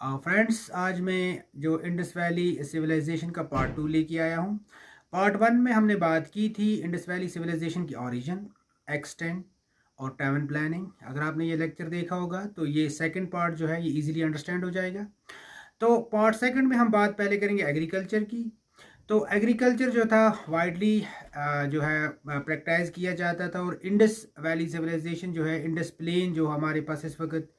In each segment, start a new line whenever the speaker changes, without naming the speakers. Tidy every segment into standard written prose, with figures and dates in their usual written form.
Friends, आज मैं जो इंडस वैली सिविलाइजेशन का पार्ट 2 लेके आया हूँ। पार्ट 1 में हमने बात की थी इंडस वैली सिविलाइजेशन की ओरिजिन, एक्सटेंट और टाइम प्लानिंग। अगर आपने ये लेक्चर देखा होगा तो ये सेकंड पार्ट जो है ये इजीली अंडरस्टैंड हो जाएगा। तो पार्ट सेकंड में हम बात पहले करेंगे एग्रीकल्चर की। तो एग्रीकल्चर जो था वाइडली जो है प्रैक्टिस किया जाता था, और इंडस वैली सिविलाइजेशन जो है, इंडस प्लेन जो हमारे पास इस वक्त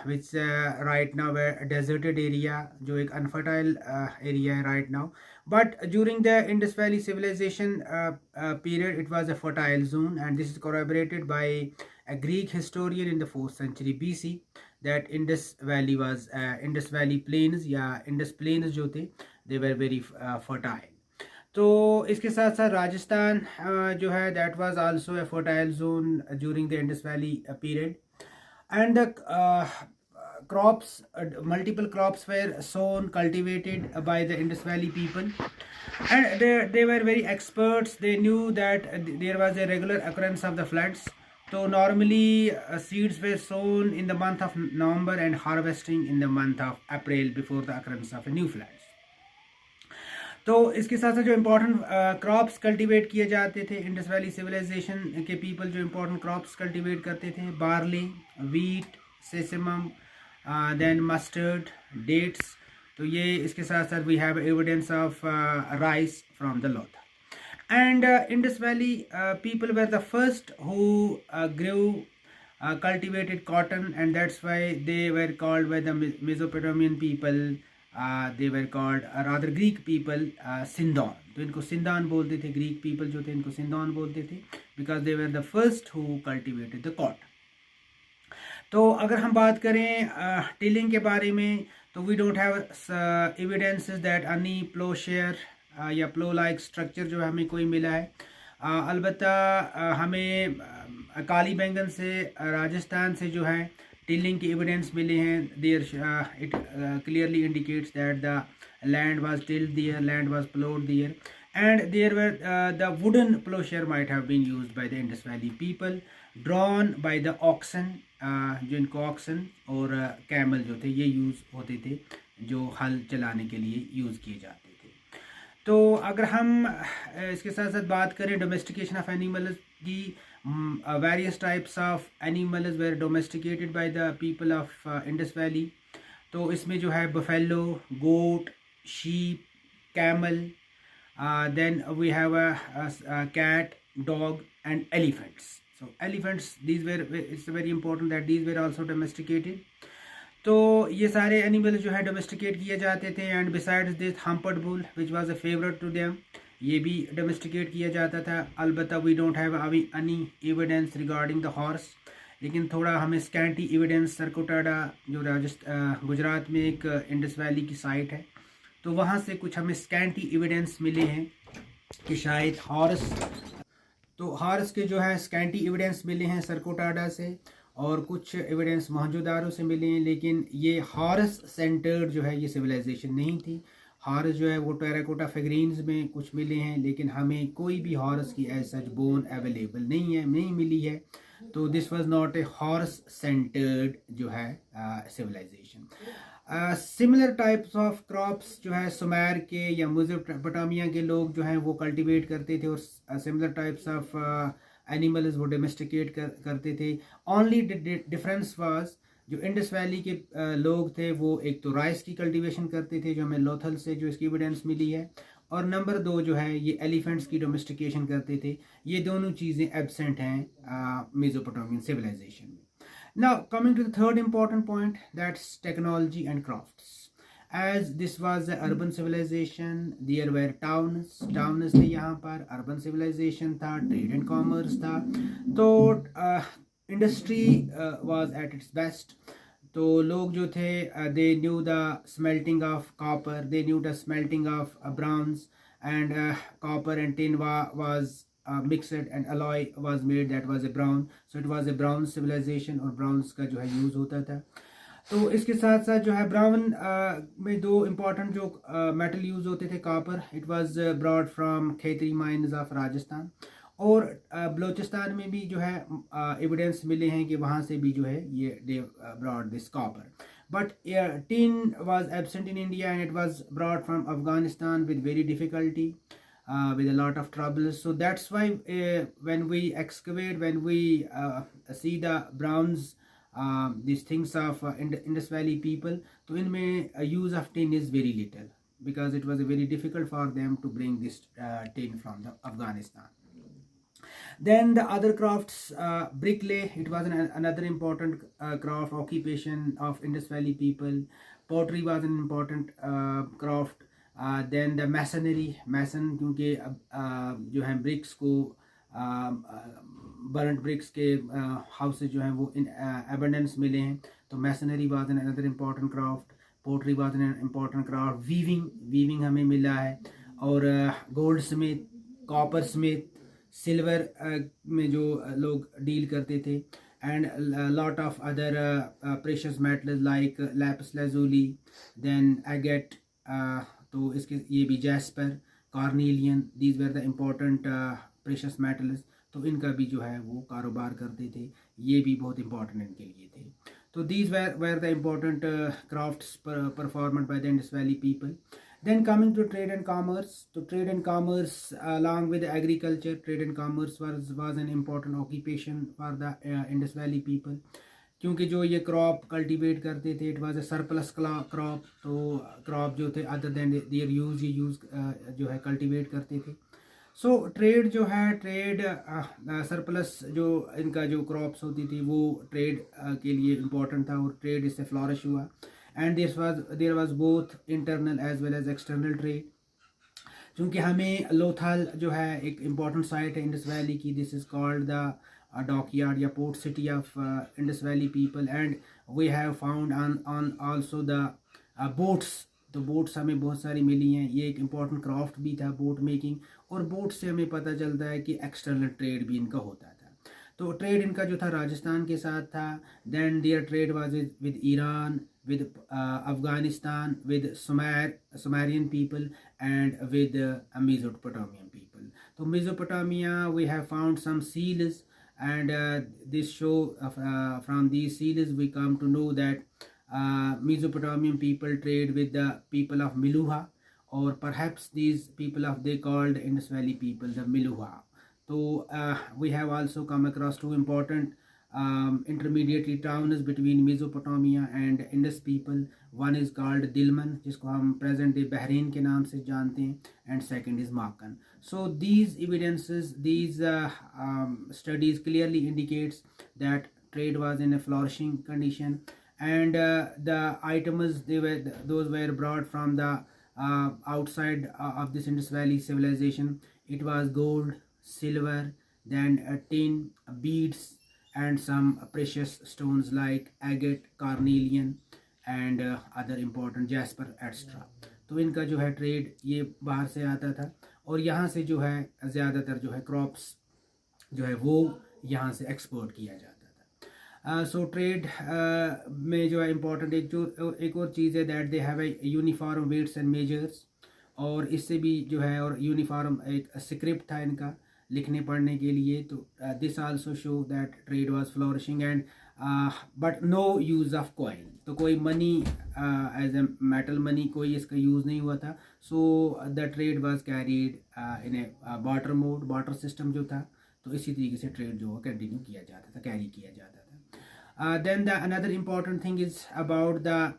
which right now deserted area, जो एक अनफर्टाइल एरिया है right now, but during the Indus valley civilization period it was a fertile zone, and this is corroborated by a Greek historian in the 4th century BC that Indus Valley plains या Indus plains जो थे they were very fertile. तो इसके साथ साथ राजस्थान जो है that was also a fertile zone during the Indus Valley period, and the crops, multiple crops were sown, cultivated by the Indus Valley people, and they were very experts. They knew that there was a regular occurrence of the floods. So normally seeds were sown in the month of November and harvesting in the month of April before the occurrence of a new floods. तो इसके साथ साथ जो important crops cultivate किए जाते थे, Indus valley civilization के people जो इम्पोर्टेंट क्रॉप्स कल्टीवेट करते थे, barley, wheat, sesamum, then mustard, dates. तो ये इसके साथ साथ we have evidence of rice from the Lothal, and Indus Valley people were the first who grew cultivated cotton, and that's why they were called by the Mesopotamian people, they were called rather Greek people, Sindon. तो इनको सिंदान बोलते थे, Greek people जो थे इनको सिंदान बोलते थे, because they were the first who cultivated the cotton. तो अगर हम बात करें टिलिंग के बारे में, तो we don't have evidences that any ploughshare या प्लो लाइक स्ट्रक्चर जो हमें कोई मिला है। अलबत्ता हमें काली बैंगन से राजस्थान से जो है टिलिंग के एविडेंस मिले हैं। There it clearly indicates that the land was tilled there, land was ploughed there, and there were the wooden plowshare might have been used by the Indus Valley people, drawn by the oxen, जो इनको oxen और camel जो थे ये use होते थे, जो हल चलाने के लिए यूज़ किए जाते थे। तो अगर हम इसके साथ साथ बात करें डोमेस्टिकेशन ऑफ एनिमल्स की, various types of animals were domesticated by the people of Indus valley. तो इसमें जो है buffalo, goat, sheep, camel, then we have a cat, dog and elephants. So elephants, these were, it's very important that these were also domesticated. तो ये सारे animal जो है domesticate किए जाते थे, and besides this humped bull which was a favourite to them, ये भी डोमेस्टिकेट किया जाता था। अलबत्ता we don't have any evidence regarding the horse, लेकिन थोड़ा हमें स्कैंटी एविडेंस सरकोटाडा जो गुजरात में एक इंडस वैली की साइट है, तो वहाँ से कुछ हमें स्कैंटी एविडेंस मिले हैं कि शायद हॉर्स, तो हॉर्स के जो है स्कैंटी एविडेंस मिले हैं सरकोटाडा से, और कुछ एविडेंस मौजूदारों से मिले हैं, लेकिन ये हॉर्स सेंटर्ड जो है ये सिविलाइजेशन नहीं थी। हॉर्स जो है वो टेराकोटा फिगरीन्स में कुछ मिले हैं, लेकिन हमें कोई भी हॉर्स की एज सच बोन अवेलेबल नहीं मिली है। तो this was not a horse centred जो है civilization. Similar types of crops जो है सुमेर के या मेसोपोटामिया के लोग जो हैं वो कल्टीवेट करते थे, और सिमिलर टाइप्स ऑफ एनिमल्स वो डोमेस्टिकेट करते थे। ओनली डिफरेंस वाज जो इंडस वैली के लोग थे वो एक तो राइस की कल्टीवेशन करते थे, जो हमें लोथल से जो इसकी एविडेंस मिली है, और नंबर 2 जो है ये एलिफेंट्स की डोमेस्टिकेशन करते थे। ये दोनों चीज़ें एब्सेंट हैं मेसोपोटामियन सिविलाइजेशन में। Now coming to the third important point, that's technology and crafts. As this was an urban civilization, there were towns थे यहाँ पर, urban civilization था, trade and commerce था, तो industry was at its best. तो लोग जो थे they knew the smelting of copper, they knew the smelting of bronze, and copper and tin was mixed and alloy was made, that was a brown, so it was a bronze civilization, और bronze का जो है use होता था। तो इसके साथ साथ जो है ब्राउन में 2 इम्पॉर्टेंट जो मेटल यूज़ होते थे, copper, it was broad from Khetri mines of Rajasthan, और बलोचिस्तान में भी जो है एविडेंस मिले हैं कि वहाँ से भी जो है ये they brought this copper, but tin was absent in India, and it was brought from Afghanistan with very difficulty, with a lot of troubles. So that's why when we excavate, when we see the browns, these things of Indus Valley people, so in use of tin is very little, because it was very difficult for them to bring this tin from the Afghanistan. Then the other crafts, bricklay, it was another important craft occupation of Indus Valley people. Pottery was an important craft. Then the masonry, mason, क्योंकि जो है bricks को burnt bricks के houses जो हैं वो in abundance मिले हैं, तो masonry was another important craft. Pottery was an important craft. weaving हमें मिला है, और goldsmith, coppersmith, सिल्वर में जो लोग डील करते थे, and lot of other precious metals like lapis lazuli, then agate, तो इसके ये भी jasper, carnelian, these were the important precious metals, तो इनका भी जो है वो कारोबार करते थे, ये भी बहुत इंपॉर्टेंट इनके लिए थे. तो these were the important crafts performed by the Indus valley people. Then coming to trade and commerce, so trade and commerce along with agriculture, trade and commerce was an important occupation for the Indus Valley people, क्योंकि जो ये crop cultivate करते थे, it was a surplus crop, तो crop जो थे other than there use, ये use जो है कल्टीवेट करते थे. सो ट्रेड जो है, ट्रेड सरप्लस जो इनका जो क्रॉप्स होती थी वो ट्रेड के लिए इम्पोर्टेंट था, और ट्रेड इससे फ्लॉरिश हुआ. And there was both internal as well as external trade. क्योंकि हमें लोथल जो है एक इम्पॉर्टेंट साइट है इंडस वैली की, this is called the dockyard या port city of Indus valley people, and we have found on also the boats. तो boats हमें बहुत सारी मिली हैं, ये एक इम्पॉर्टेंट क्राफ्ट भी था बोट मेकिंग, और बोट से हमें पता चलता है कि एक्सटर्नल ट्रेड भी इनका होता था. तो ट्रेड इनका जो था राजस्थान के साथ था. Then there trade was with Iran, with Afghanistan, with Sumerian people, and with Mesopotamian people. So Mesopotamia, we have found some seals, and this show from these seals we come to know that Mesopotamian people trade with the people of Miluha, or perhaps these people of they called Indus Valley people the Miluha. So we have also come across two important intermediary towns between Mesopotamia and Indus people. One is called Dilman, जिसको हम present day Bahrain के नाम से जानते हैं, and second is Makan. So these evidences, these studies clearly indicates that trade was in a flourishing condition, and the items those were brought from the outside of this Indus Valley civilization. It was gold, silver, then tin, beads, and some precious stones like agate, carnelian, and other important jasper, etc. तो इनका जो है trade ये बाहर से आता था, और यहाँ से जो है ज़्यादातर जो है क्रॉप्स जो है वो यहाँ से एक्सपोर्ट किया जाता था. सो ट्रेड में जो है इम्पोर्टेंट एक और चीज़ है, that they have a uniform weights and measures, और इससे भी जो है, और यूनिफॉर्म एक स्क्रिप्ट था इनका लिखने पढ़ने के लिए. तो this also show that trade was flourishing, and but no use of coin. तो कोई money as a metal money कोई इसका यूज़ नहीं हुआ था. So the trade was carried in a barter mode, barter system जो था, तो इसी तरीके से ट्रेड जो कंटिन्यू किया जाता था, कैरी किया जाता था. Then the another important thing is about the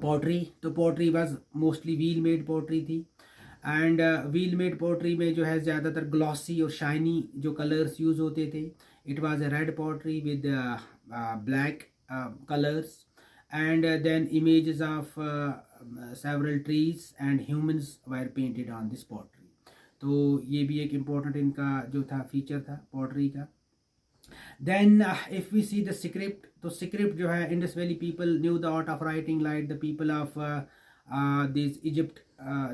pottery. तो pottery was mostly wheel made pottery थी, एंड व्हील मेड पोट्री में जो है ज़्यादातर ग्लॉसी और शाइनी जो कलर्स यूज़ होते थे. It was a red pottery with black colours, and then images of several trees and humans were painted on this pottery. तो ये भी एक इम्पोर्टेंट इनका जो था फीचर था पोट्री का. Then if we see the script, तो स्क्रिप्ट जो है Indus valley people knew the art of writing like the people of this Egypt,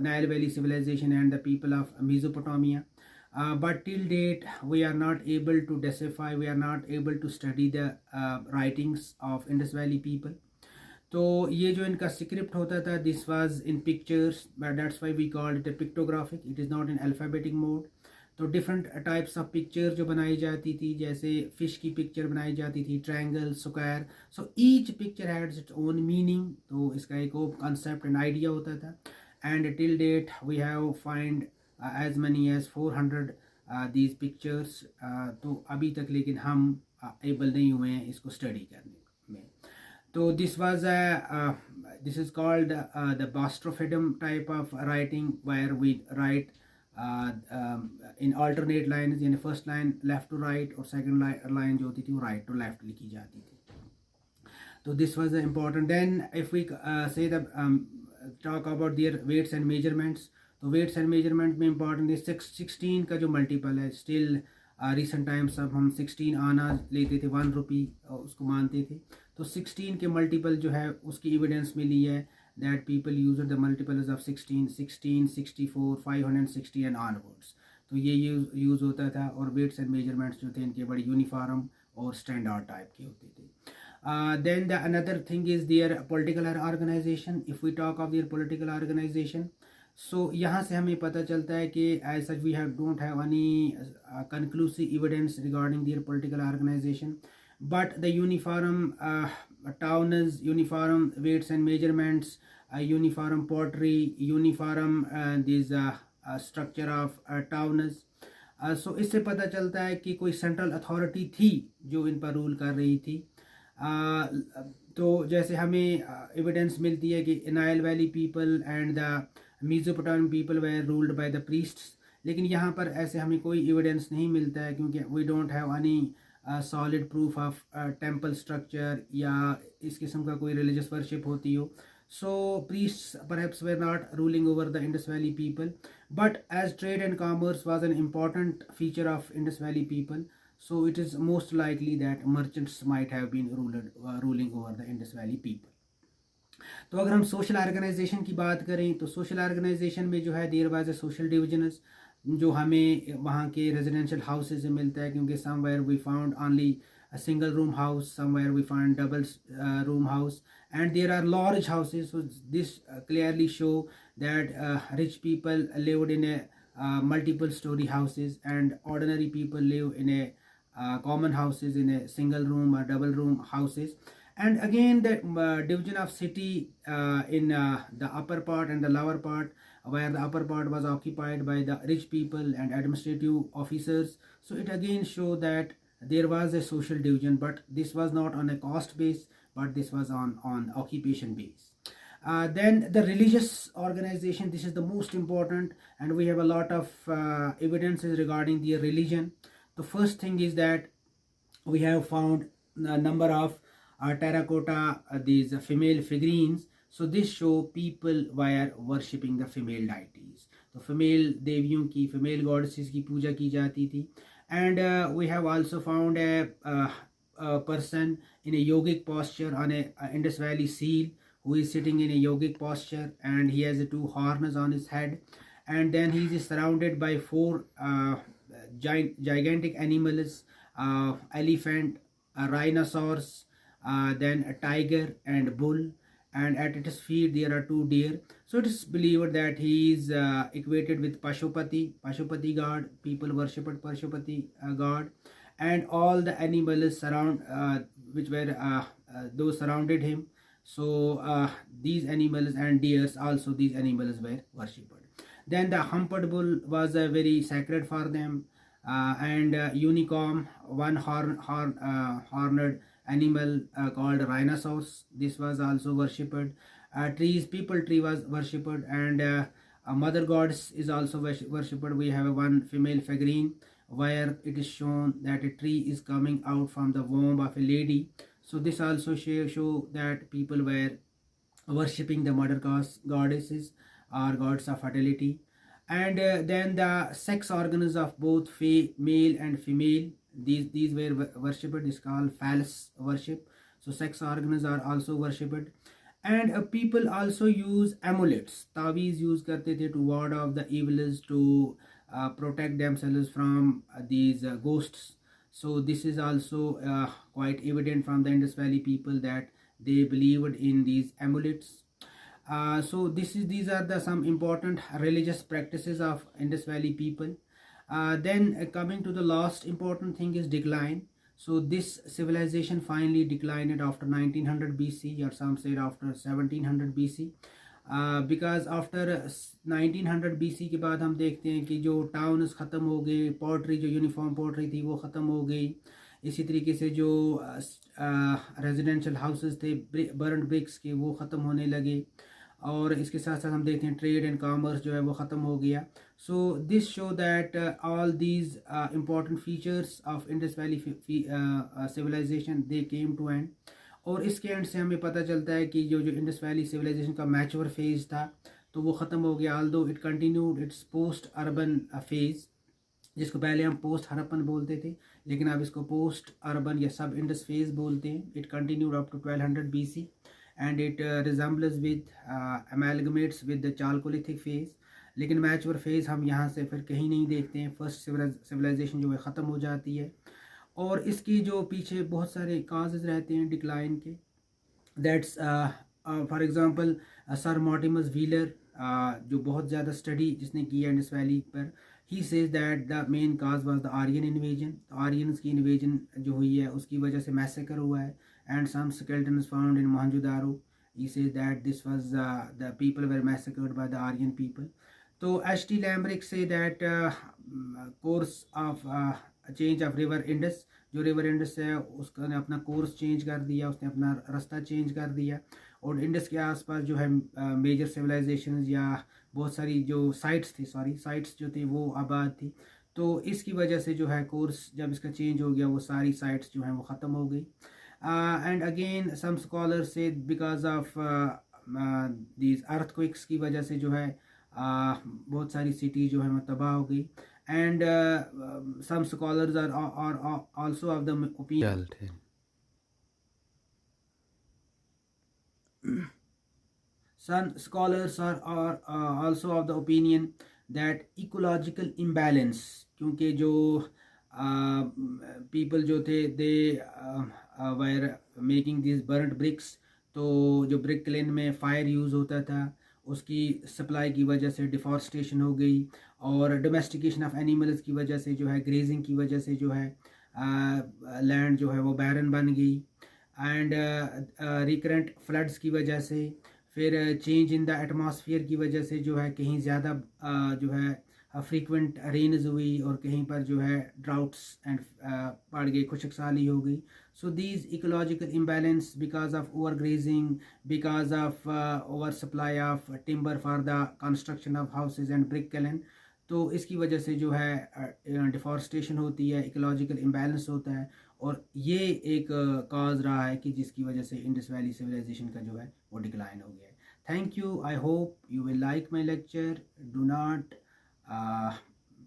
Nile Valley civilization, and the people of Mesopotamia. But till date, we are not able to decipher, we are not able to study the writings of Indus Valley people. तो ये जो इनका script होता था, this was in pictures, but that's why we called it a pictographic. It is not in alphabetic mode. तो different types of picture जो बनाई जाती थी, जैसे फिश की पिक्चर बनाई जाती थी, triangle, square, so each picture had its own meaning, तो इसका एक कॉन्सेप्ट एंड आइडिया होता था। And till date we have find as many as 400 these pictures, तो अभी तक लेकिन हम एबल नहीं हुए हैं इसको स्टडी करने में। तो this is called the Bastrophiedum type of writing, where we write in alternate lines, यानी first line left to right और second line जो होती थी वो right to left लिखी जाती थी। तो this was important. Then if we say the talk about their weights and measurements, तो weights and measurement में important है 16 का जो multiple है, still रिसेंट टाइम्स अब हम 16 आना लेते थे, 1 रुपी उसको मानते थे, तो 16 के मल्टीपल जो है उसकी एविडेंस मिली है that people use the multiples of 16, 16, 64, 560 and onwards. तो ये यूज़ होता था। और वेट्स एंड मेजरमेंट्स जो थे इनके बड़े यूनिफॉर्म और स्टैंडर्ड टाइप के होते थे। then the another thing is their political organization. If we talk of their political organization, so यहाँ से हमें पता चलता है कि as such we don't have any conclusive evidence regarding their political organization, but the uniform towns, uniform weights and measurements, uniform pottery, uniform this structure of towns, so इससे पता चलता है कि कोई सेंट्रल अथॉरिटी थी जो इन पर रूल कर रही थी। तो जैसे हमें एविडेंस मिलती है कि Nile valley people and the Mesopotamian people were ruled by the priests, लेकिन यहाँ पर ऐसे हमें कोई एविडेंस नहीं मिलता है क्योंकि we don't have any solid proof of temple structure या इस किस्म का कोई रिलीजियस वर्शिप होती हो। So priests perhaps were not ruling over the Indus Valley people, but as trade and commerce was an important feature of Indus Valley people, so it is most likely that merchants might have been ruling over the Indus Valley people. तो अगर हम social organisation की बात करें तो social organisation में जो है there was a social divisions जो हमें वहाँ के रेजिडेंशियल हाउसेज में मिलता है, क्योंकि somewhere we found only a single room house, somewhere we find double room house, and there are large houses. So this clearly show that rich people lived in a multiple story houses, and ordinary people live in a common houses in a single room or double room houses. And again the division of city in the upper part and the lower part, where the upper part was occupied by the rich people and administrative officers. So it again show that there was a social division, but this was not on a caste base, but this was on occupation base. Then the religious organization, this is the most important, and we have a lot of evidences regarding their religion. The first thing is that we have found a number of terracotta these female figurines. So this show people were worshipping the female deities, तो female देवियों की, female goddesses की पूजा की जाती थी. And we have also found a person in a yogic posture on a Indus Valley seal, who is sitting in a yogic posture, and he has 2 horns on his head, and then he is surrounded by 4 gigantic animals, elephant, a rhinoceros, then a tiger and bull, and at its feet there are 2 deer. So it is believed that he is equated with Pashupati god. People worshipped Pashupati god, and all the animals surround which were those surrounded him. So these animals and deers also, these animals were worshipped. Then the humped bull was very sacred for them, and unicorn, one horned animal called rhinoceros, this was also worshipped. People tree was worshipped, and a mother goddess is also worshipped. We have one female figurine where it is shown that a tree is coming out from the womb of a lady. So this also show that people were worshipping the mother goddesses or gods of fertility. And then the sex organs of both male and female, these were worshipped, is called phallus worship. So sex organs are also worshipped. And people also use amulets, taweez use karte the to ward off the evils, to protect themselves from these ghosts. So this is also quite evident from the Indus Valley people that they believed in these amulets. So these are the some important religious practices of Indus Valley people. Then coming to the last important thing is decline. So this civilization finally declined after 1900 BC, or some said after 1700 BC. Because after 1900 BC के बाद हम देखते हैं कि जो towns ख़त्म हो गए, पोट्री जो यूनिफॉर्म पोट्री थी वो ख़त्म हो गई। इसी तरीके से जो रेजिडेंशियल हाउसेस थे बर्न ब्रिक्स के वो ख़त्म होने लगे, और इसके साथ साथ हम देखते हैं ट्रेड एंड कॉमर्स जो है वो ख़त्म हो गया। So this show that all these important features of Indus valley civilization they came to end. और इसके एंड से हमें पता चलता है कि जो इंडस वैली सिविलाइजेशन का मैच्योर फेज था तो वो ख़त्म हो गया। Although it continued it's post urban phase, जिसको पहले हम पोस्ट हड़प्पन बोलते थे, लेकिन अब इसको पोस्ट अर्बन या सब इंडस फेज बोलते हैं। It continued up to 1200 BC and it resembles with amalgamates with the Chalcolithic phase। लेकिन मैच्योर फेज हम यहाँ से फिर कहीं नहीं देखते हैं। फर्स्ट सिविलाइजेशन जो है ख़त्म हो जाती है, और इसकी जो पीछे बहुत सारे काजेज़ रहते हैं डिक्लाइन के। That's for example sir Mortimer Wheeler, जो बहुत ज़्यादा स्टडी जिसने की है इंडस वैली पर, he says that the main cause was the Aryan invasion. Aryans की इन्वेजन जो हुई है उसकी वजह से मैसेकर हुआ है, and some skeletons found in Mohenjo-daro. He says that this was the people were massacred by the Aryan people. So H.T. Lambrick say that course of change of river Indus, जो river Indus है उसने अपना course change कर दिया, उसने अपना रास्ता change कर दिया, और इंडस के आसपास जो है मेजर सिविलाइजेशंस या बहुत सारी जो साइट्स जो थी वो आबाद थी। तो इसकी वजह से जो है कोर्स जब इसका चेंज हो गया वो सारी साइट्स जो हैं वो ख़त्म हो गई। And again some scholars say because of these earthquakes की वजह से जो है बहुत सारी सिटी जो है वो तबाह हो गई। and some scholars are also of the opinion some scholars are also of the opinion that ecological imbalance, क्योंकि जो people जो थे they were making these burnt bricks, तो जो ब्रिक क्लेन में फायर यूज़ होता था उसकी सप्लाई की वजह से डिफॉरेस्टेशन हो गई, और डोमेस्टिकेशन ऑफ एनिमल्स की वजह से जो है ग्रेजिंग की वजह से जो है लैंड जो है वो बैरन बन गई, एंड रिकरेंट फ्लड्स की वजह से, फिर चेंज इन द एटमॉस्फेयर की वजह से जो है कहीं ज़्यादा जो है फ्रीक्वेंट रेन्स हुई, और कहीं पर जो है ड्राउट्स एंड पड़ गई, खुशकसाली हो गई। So these ecological imbalance because of over grazing, because of over supply of timber for the construction of houses and brick kiln, तो इसकी वजह से जो है डिफॉरेस्टेशन होती है, इकोलॉजिकल इम्बैलेंस होता है, और ये एक काज रहा है कि जिसकी वजह से इंडस वैली सिविलाइजेशन का जो है वो डिक्लाइन हो गया है। Thank you, I hope you will like my lecture. Do not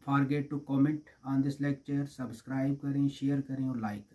forget to comment on this lecture, subscribe करें, शेयर करें और लाइक करें।